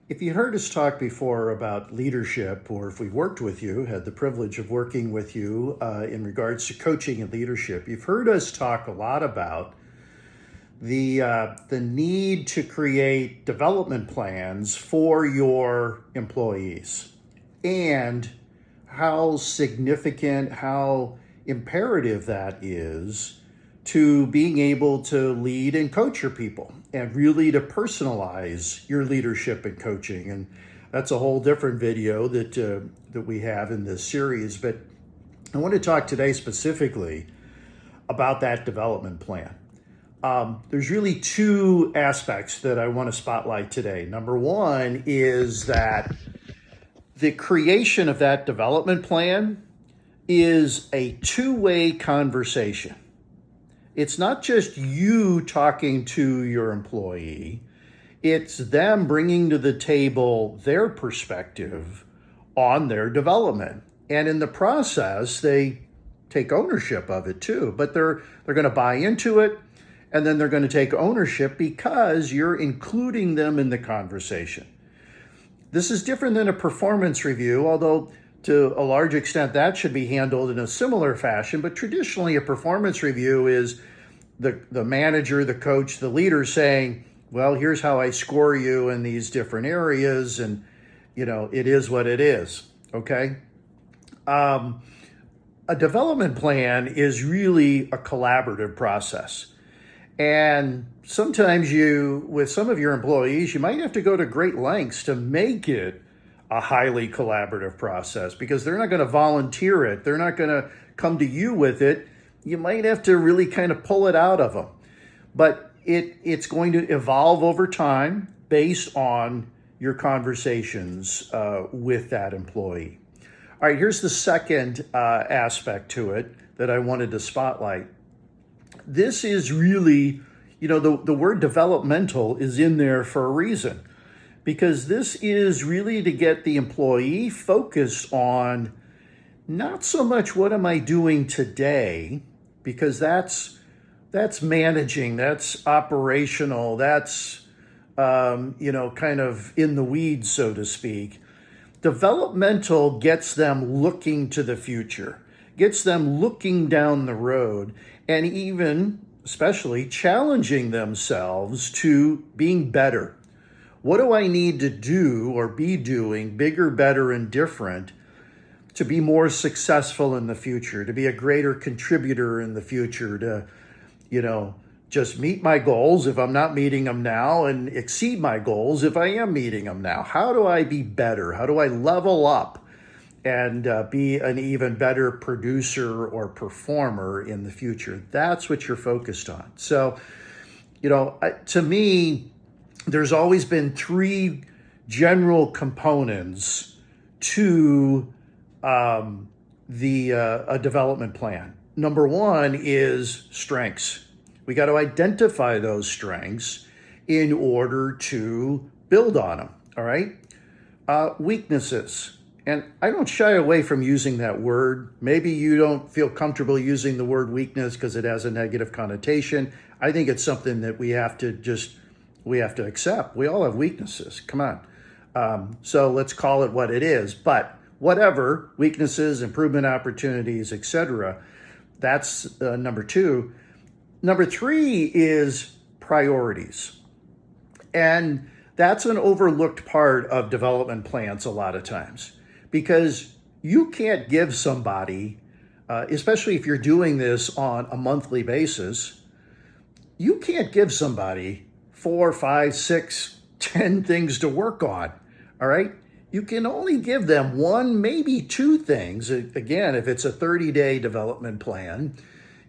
If you heard us talk before about leadership, or if we've worked with you, had the privilege of working with you in regards to coaching and leadership, you've heard us talk a lot about the need to create development plans for your employees and how significant, how imperative that is to being able to lead and coach your people and really to personalize your leadership and coaching. And that's a whole different video that we have in this series. But I want to talk today specifically about that development plan. There's really two aspects that I want to spotlight today. Number one is that the creation of that development plan is a two-way conversation. It's not just you talking to your employee, it's them bringing to the table their perspective on their development. And in the process, they take ownership of it too, but they're going to buy into it, and then they're going to take ownership because you're including them in the conversation. This is different than a performance review, although to a large extent that should be handled in a similar fashion. But traditionally, a performance review is the manager, the coach, the leader saying, well, here's how I score you in these different areas, and it is what it is. Okay. A development plan is really a collaborative process. And sometimes with some of your employees, you might have to go to great lengths to make it a highly collaborative process because they're not going to volunteer it. They're not going to come to you with it. You might have to really kind of pull it out of them. But it's going to evolve over time based on your conversations with that employee. All right, here's the second aspect to it that I wanted to spotlight. This is really, the word developmental is in there for a reason, because this is really to get the employee focused on not so much what am I doing today, because that's managing, that's operational, that's, kind of in the weeds, so to speak. Developmental gets them looking to the future, gets them looking down the road, and even, especially, challenging themselves to being better. What do I need to do or be doing bigger, better, and different to be more successful in the future, to be a greater contributor in the future, to, just meet my goals if I'm not meeting them now and exceed my goals if I am meeting them now? How do I be better? How do I level up and be an even better producer or performer in the future? That's what you're focused on. So, to me, there's always been three general components to a development plan. Number one is strengths. We got to identify those strengths in order to build on them. All right. Weaknesses. And I don't shy away from using that word. Maybe you don't feel comfortable using the word weakness because it has a negative connotation. I think it's something that we have to accept. We all have weaknesses. Come on. So let's call it what it is. But whatever, weaknesses, improvement opportunities, etc. That's number two. Number three is priorities. And that's an overlooked part of development plans a lot of times, because you can't give somebody, especially if you're doing this on a monthly basis, you can't give somebody 4, 5, 6, 10 things to work on. All right. You can only give them one, maybe two things. Again, if it's a 30-day development plan,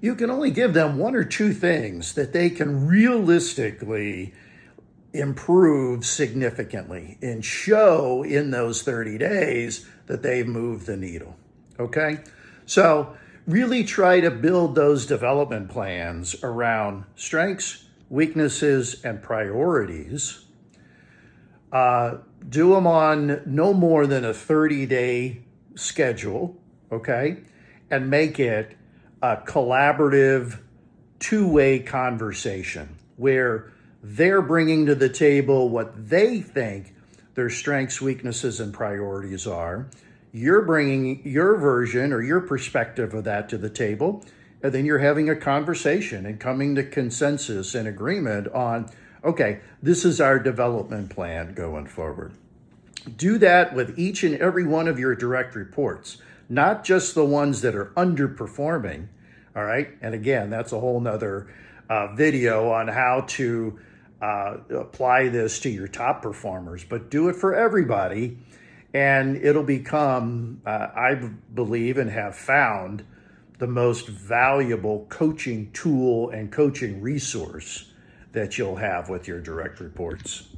you can only give them one or two things that they can realistically improve significantly and show in those 30 days that they've moved the needle. Okay? So really try to build those development plans around strengths, weaknesses, and priorities. Do them on no more than a 30-day schedule, okay? And make it a collaborative, two-way conversation where they're bringing to the table what they think their strengths, weaknesses, and priorities are. You're bringing your version or your perspective of that to the table, and then you're having a conversation and coming to consensus and agreement on, okay, this is our development plan going forward. Do that with each and every one of your direct reports, not just the ones that are underperforming. All right. And again, that's a whole nother video on how to apply this to your top performers, but do it for everybody. And it'll become, I believe and have found, the most valuable coaching tool and coaching resource that you'll have with your direct reports.